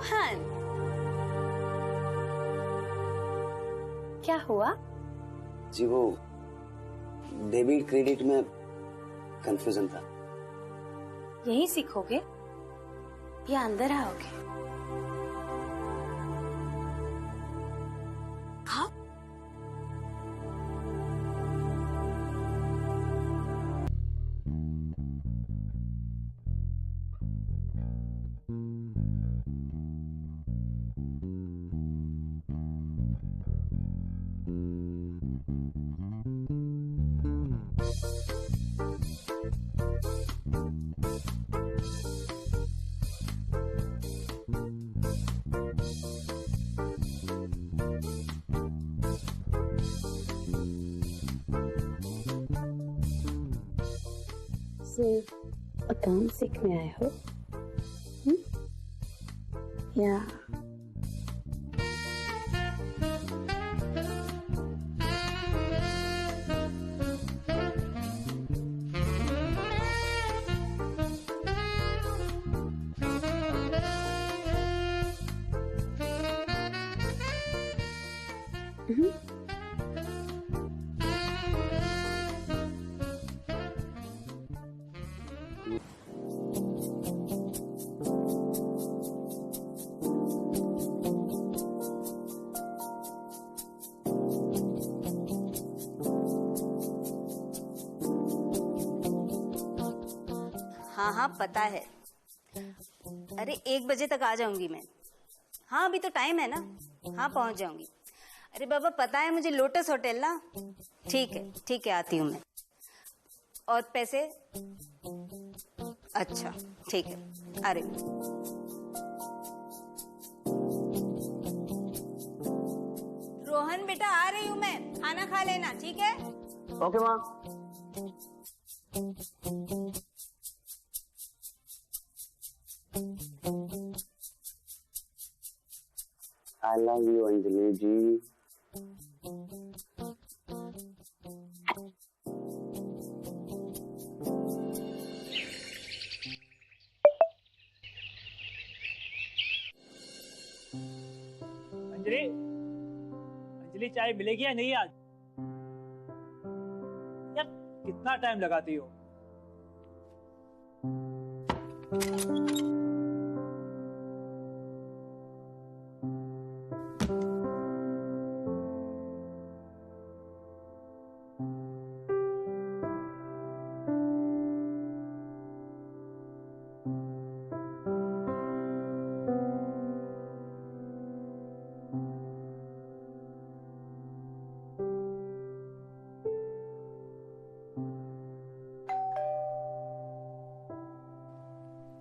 रोहन, क्या हुआ? जी वो डेबिट क्रेडिट में कंफ्यूजन था। यही सीखोगे या अंदर आओगे? हाँ? सिर्फ अकाउंट सीखने आए हो या हाँ पता है। अरे 1 बजे तक आ जाऊंगी मैं। हाँ अभी तो टाइम है ना। हाँ पहुंच जाऊंगी। अरे बाबा पता है मुझे लोटस होटल ना। ठीक है आती हूँ मैं। और पैसे? अच्छा ठीक है आ रही हूँ। रोहन बेटा आ रही हूँ मैं, खाना खा लेना ठीक है? ओके माँ। I love you अंजलि जी। अंजलि चाय मिलेगी या नहीं आज? यार कितना टाइम लगाती हो?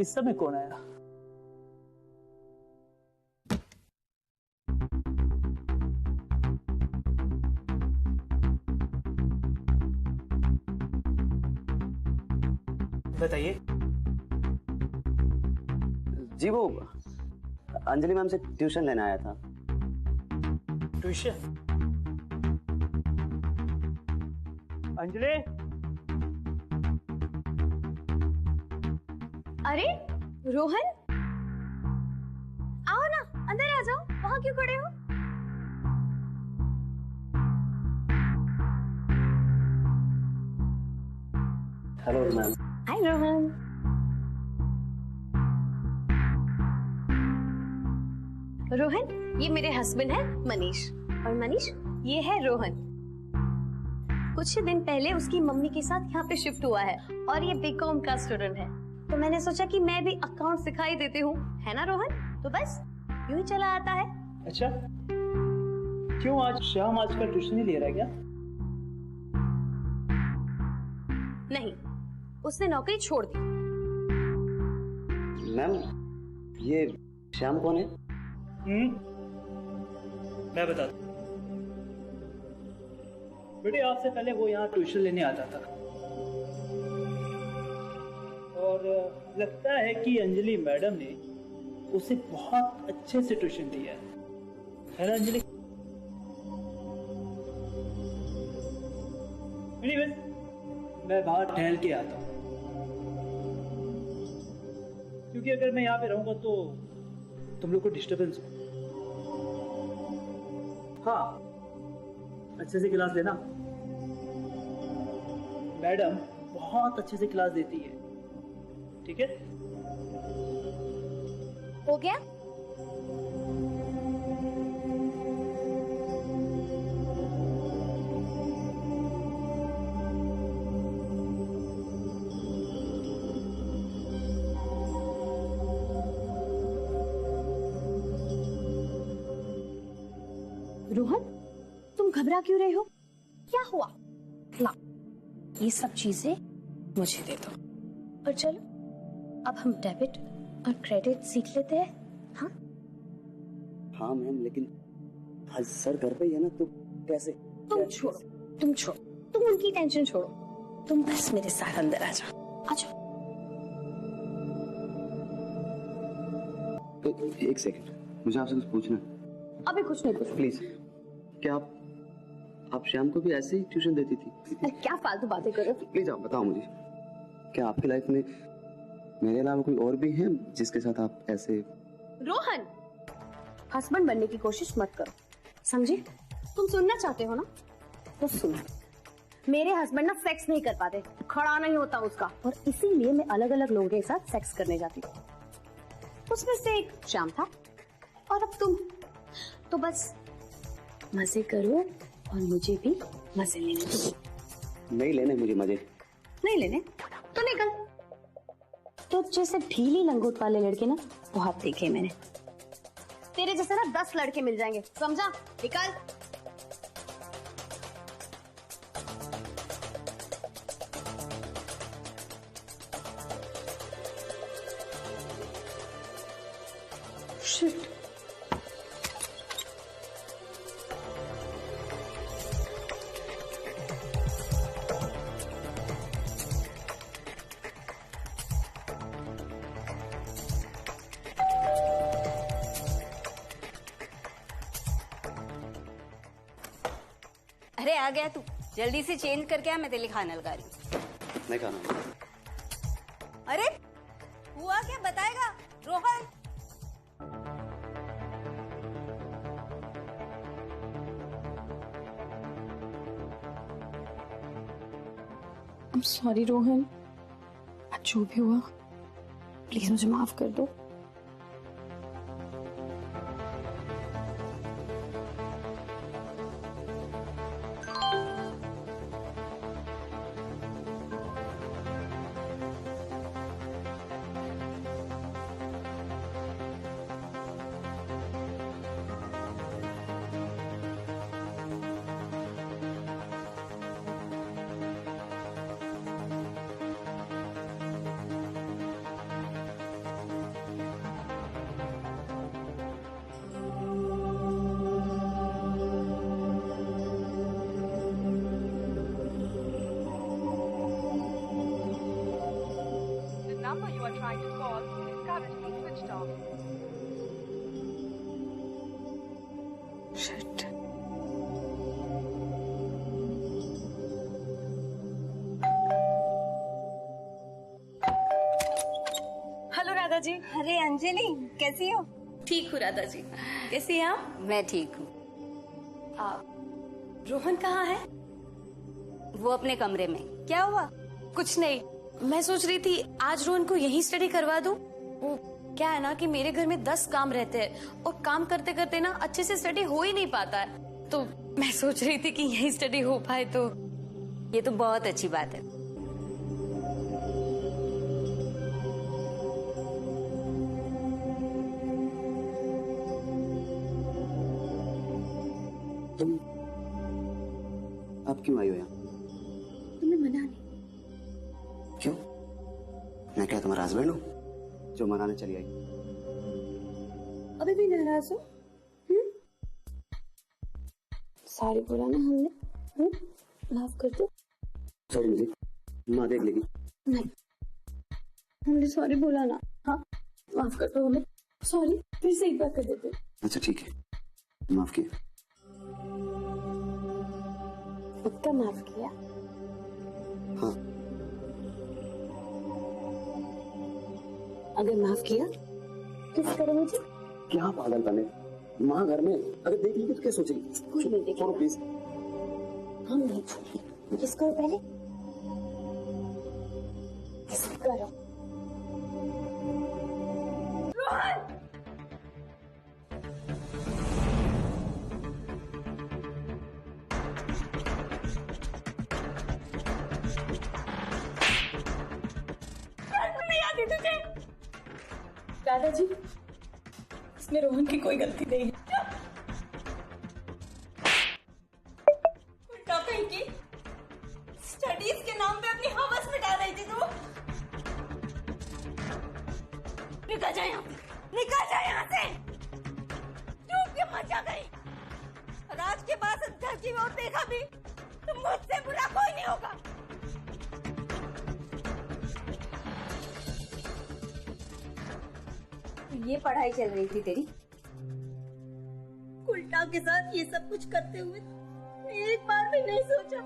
इस समय कौन आया? बताइए। जी वो अंजलि मैम से ट्यूशन लेने आया था। ट्यूशन? अंजलि? अरे रोहन, आओ ना, अंदर आ जाओ। वहां क्यों खड़े हो? Hello ma'am. Hi Rohan. Rohan ये मेरे हस्बैंड है मनीष, और मनीष ये है रोहन। कुछ दिन पहले उसकी मम्मी के साथ यहाँ पे शिफ्ट हुआ है और ये बीकॉम का स्टूडेंट है, तो मैंने सोचा कि मैं भी अकाउंट सिखाई देती हूँ, है ना रोहन? तो बस यूं ही चला आता है। अच्छा क्यों आज शाम आजकल ट्यूशन नहीं ले रहा है क्या? नहीं, उसने नौकरी छोड़ दी। मैम ये श्याम कौन है? मैं बताता हूँ बेटे। आपसे पहले वो यहाँ ट्यूशन लेने आता था और लगता है कि अंजलि मैडम ने उसे बहुत अच्छे से ट्यूशन दिया है ना अंजलि? मैं बाहर टहल के आता हूँ, क्योंकि अगर मैं यहाँ पे रहूंगा तो तुम लोग को डिस्टरबेंस हो। हाँ, अच्छे से क्लास लेना। मैडम बहुत अच्छे से क्लास देती है, ठीक है? हो गया? रोहन, तुम घबरा क्यों रहे हो? क्या हुआ? ला, ये सब चीजें मुझे दे दो और चलो अब हम डेबिट और क्रेडिट सीख लेते हैं। हाँ हाँ मैम, लेकिन आज सर घर पे ही है ना, तो कैसे? तुम छोड़ो, तुम उनकी टेंशन छोड़ो, तुम बस मेरे साथ अंदर आ जाओ। आ जाओ। तो एक सेकंड, मुझे आपसे कुछ पूछना है। अभी कुछ नहीं पूछो। प्लीज, क्या आप श्याम को भी ऐसे ही ट्यूशन देती थी? अरे क्या फालतू बातें कर रहे हो? प्लीज आप बताओ मुझे, क्या आपकी लाइफ में मेरे अलावा कोई और भी है जिसके साथ आप ऐसे? रोहन, हस्बैंड बनने की कोशिश मत करो, समझे? तुम सुनना चाहते हो ना, तो सुनो। मेरे हस्बैंड ना सेक्स नहीं कर पाते, खड़ा नहीं होता उसका, और इसीलिए मैं अलग अलग लोगों के साथ सेक्स करने जाती हूँ। उसमें से एक श्याम था और अब तुम। तो बस मजे करो और मुझे भी मजे लेने दो। नहीं लेने मुझे मजे। नहीं लेने तो निकल। तो जैसे ढीली लंगोट वाले लड़के ना बहुत देखे मैंने, तेरे जैसे ना 10 लड़के मिल जाएंगे, समझा? निकल। शिट। अरे आ गया तू, जल्दी से चेंज करके आ, मैं तेरे लिए खाना लगा रही हूँ। नहीं खाना। अरे हुआ क्या बताएगा रोहन? I'm sorry रोहन, आज जो भी हुआ प्लीज मुझे माफ कर दो। number you are trying to call is currently switched off. Shit. Hello Radha ji. अरे अंजलि, कैसी हो? ठीक हूँ राधा जी, कैसी हैं आप? मैं ठीक हूँ। रोहन कहाँ है? वो अपने कमरे में। क्या हुआ? कुछ नहीं, मैं सोच रही थी आज रोहन को यहीं स्टडी करवा दूं। वो क्या है ना कि मेरे घर में 10 काम रहते हैं और काम करते करते ना अच्छे से स्टडी हो ही नहीं पाता है, तो मैं सोच रही थी कि यहीं स्टडी हो पाए तो। ये तो बहुत अच्छी बात है। तुम अब क्यों आई हो यहाँ? तुम्हें मना नहीं। क्यों? मैं क्या तुम्हारा हस्बैंड हूँ जो मनाने चली आई? अभी भी नाराज हो? सारी बोला ना हमने, माफ कर दो। सॉरी मुझे माँ देख लेगी। नहीं, हमने सॉरी बोला ना। हाँ, माफ कर दो हमें। सॉरी, फिर से एक बार कर देते। अच्छा ठीक है, माफ किया। पक्का माफ किया? हाँ। अगर माफ किया किस करो मुझे? क्या पागल बने माँ घर में, अगर देख ली तो क्या सोचेगी? कुछ नहीं देखेगा। छोड़ो प्लीज। हम नहीं छोड़ेंगे। किस करो पहले? किस करो? दादाजी, इसमें रोहन की कोई गलती नहीं है। उल्टा कहीं की स्टडीज के नाम पे अपनी हवस मिटा रही थी तू। निकल जा यहाँ, निकल जा यहाँ से। डूब के मर जा गई। और आज के बाद इस घर की ओर देखा भी तो मुझसे बुरा कोई नहीं होगा। ये पढ़ाई चल रही थी तेरी? उल्टा के साथ ये सब कुछ करते हुए एक बार भी नहीं सोचा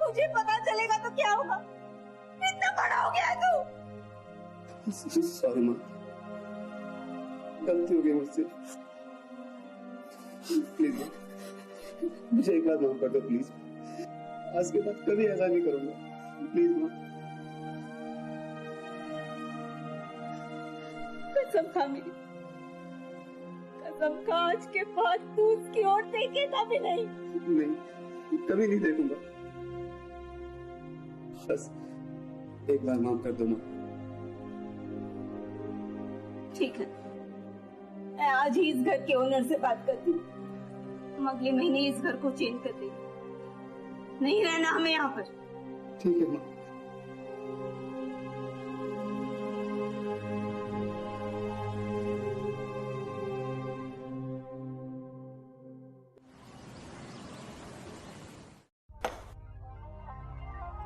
मुझे पता चलेगा तो क्या होगा। इतना बड़ा हो गया तू। सॉरी माँ, गलती हो गई मुझसे। प्लीज मुझे एक बार माफ कर दो प्लीज। आज के बाद कभी ऐसा नहीं करूंगा प्लीज माँ। कसम खा मेरी, कसम खा आज के बाद तू उसकी ओर देखेगा भी नहीं। नहीं, कभी नहीं देखूंगा। बस एक बार माफ कर दो माँ। ठीक है, मैं आज ही इस घर के ओनर से बात करती हूँ। हम अगले महीने इस घर को चेंज कर देंगे। नहीं रहना हमें यहाँ पर। ठीक है माँ।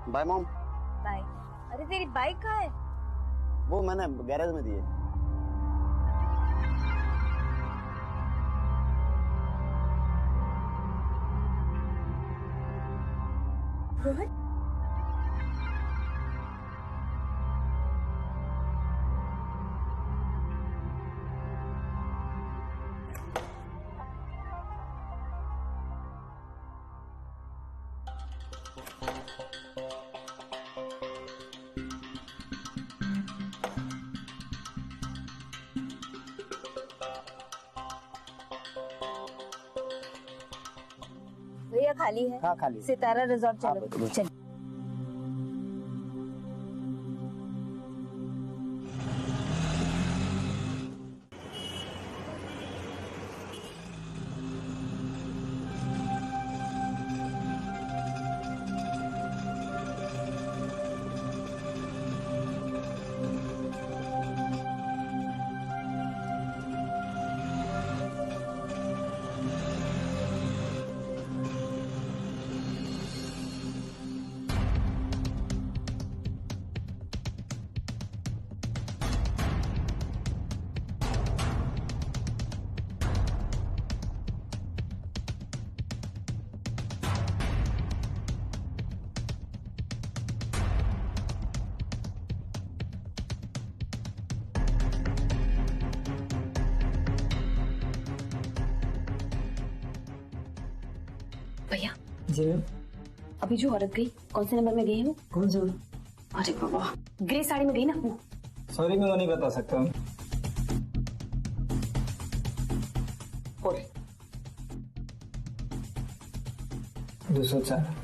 Bye mom. बाय। अरे तेरी बाइक कहाँ है? वो मैंने गैरेज में दी है। रोहन, भैया खाली है? हाँ खाली। सितारा रिजॉर्ट चलो। चल। भैया जी मैम। अभी जो औरत गई कौन से नंबर में गई है वो? कौन सा? अरे बाबा, ग्रे साड़ी में गई ना वो। सॉरी मैं वो नहीं बता सकता हूँ। बोल। 204।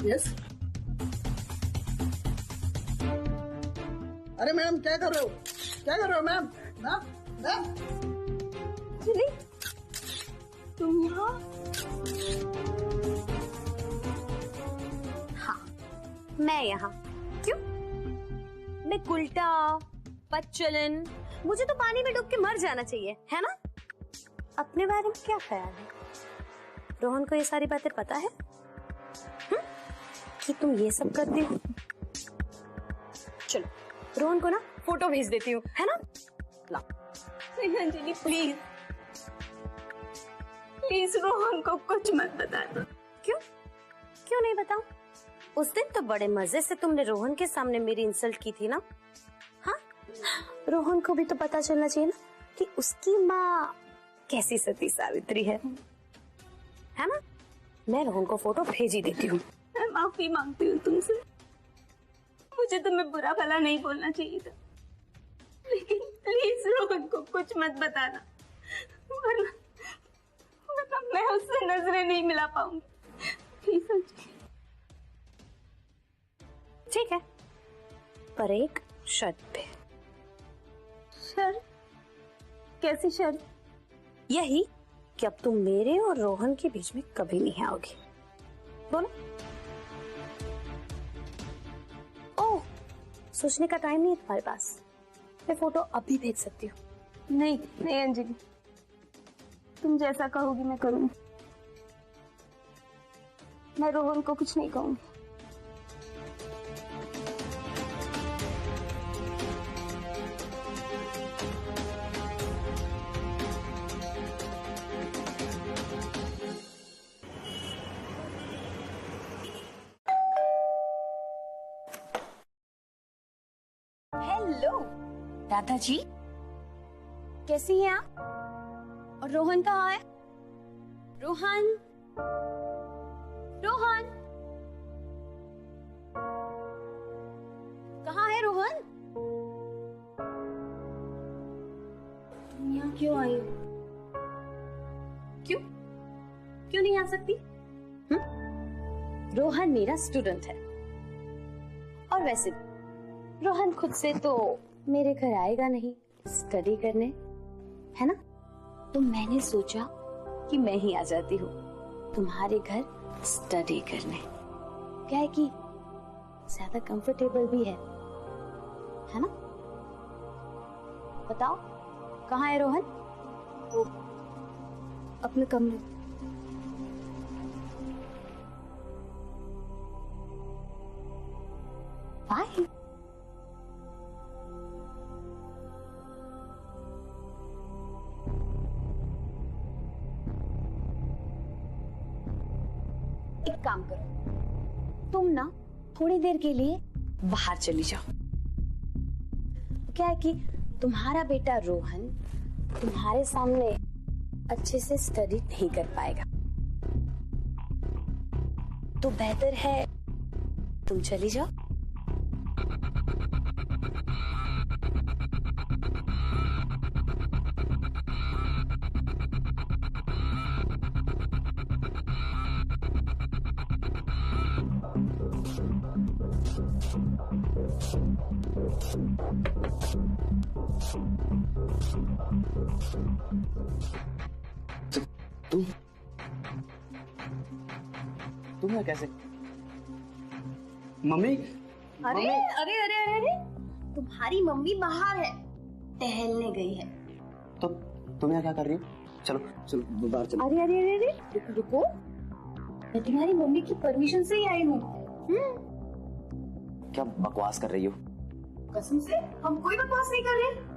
यस। अरे मैम क्या कर रहे हो? क्या कर रहे हो मैम? मैम मैम चली तुम यहाँ? हाँ, मैं यहाँ क्यों? मैं उल्टा पच्चलन, मुझे तो पानी में डूब के मर जाना चाहिए, है ना? अपने बारे में क्या ख्याल है? रोहन को ये सारी बातें पता है कि तुम ये सब करती हो? चलो रोहन को ना फोटो भेज देती हूँ, है ना? ला। नहीं अंजलि प्लीज, प्लीज रोहन को कुछ मत बताना। क्यों क्यों नहीं बताऊं? उस दिन तो बड़े मजे से तुमने रोहन के सामने मेरी इंसल्ट की थी ना। हाँ, रोहन को भी तो पता चलना चाहिए ना कि उसकी माँ कैसी सती सावित्री है ना? मैं रोहन को फोटो भेज ही देती हूँ। मैं माफी मांगती हूँ तुमसे, मुझे तुम्हें बुरा भला नहीं बोलना चाहिए था, लेकिन प्लीज रोहन को कुछ मत बताना, वरना मैं उससे नजरें नहीं मिला पाऊंगी। प्लीज अंजलि। ठीक है, पर एक शर्त पे। शर्त? कैसी शर्त? यही कि अब तुम मेरे और रोहन के बीच में कभी नहीं आओगी। बोलो। ओह, सोचने का टाइम नहीं है तुम्हारे पास? मैं फोटो अभी भेज सकती हूँ। नहीं नहीं अंजलि, तुम जैसा कहोगी मैं करूंगी। मैं रोहन को कुछ नहीं कहूंगी। हेलो दादाजी, कैसी हैं आप? और रोहन कहाँ है? रोहन, रोहन कहाँ है? रोहन, तुम यहाँ क्यों आई हो? क्यों क्यों नहीं आ सकती? रोहन मेरा स्टूडेंट है, और वैसे रोहन खुद से तो मेरे घर आएगा नहीं स्टडी करने, है ना? तो मैंने सोचा कि मैं ही आ जाती हूँ तुम्हारे घर स्टडी करने। क्या है कि ज्यादा कंफर्टेबल भी है ना? बताओ कहाँ है रोहन? वो अपने कमरे। बाय। एक काम करो, तुम ना थोड़ी देर के लिए बाहर चली जाओ। क्या है कि तुम्हारा बेटा रोहन तुम्हारे सामने अच्छे से स्टडी नहीं कर पाएगा, तो बेहतर है तुम चली जाओ। तुम है कैसे? मम्मी, अरे अरे अरे अरे अरे, तुम्हारी मम्मी बाहर है, टहलने गई है। तो तुम यहाँ क्या कर रही हो? चलो चलो बाहर चलो। अरे अरे अरे अरे, रुको, मैं तुम्हारी मम्मी की परमिशन से ही आई हूँ। क्या बकवास कर रही हो? कसम से हम कोई बकवास नहीं कर रहे।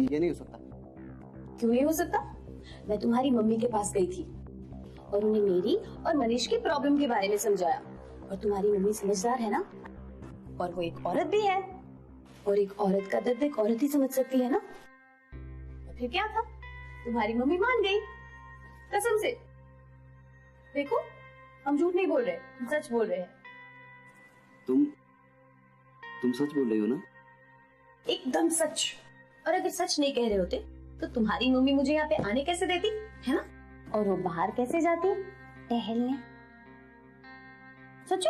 ये नहीं हो सकता। क्यों नहीं हो सकता? मैं तुम्हारी मम्मी के पास गई थी और उन्हें मेरी और मनीष की प्रॉब्लम के बारे में समझाया, और तुम्हारी मम्मी समझदार है ना, और वो एक औरत भी है, और एक औरत का दर्द एक औरत ही समझ सकती है ना। तो फिर क्या था, तुम्हारी मम्मी मान गई कसम से। देखो, हम झूठ नहीं बोल रहे, हम सच बोल रहे हैं। तुम सच बोल रही हो ना? एकदम सच। और अगर सच नहीं कह रहे होते तो तुम्हारी मम्मी मुझे यहाँ पे आने कैसे देती, है ना? और वो बाहर कैसे जाती टहलने? सच।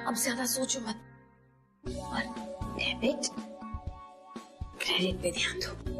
अब ज्यादा सोचो मत और डेबिट क्रेडिट पे ध्यान दो।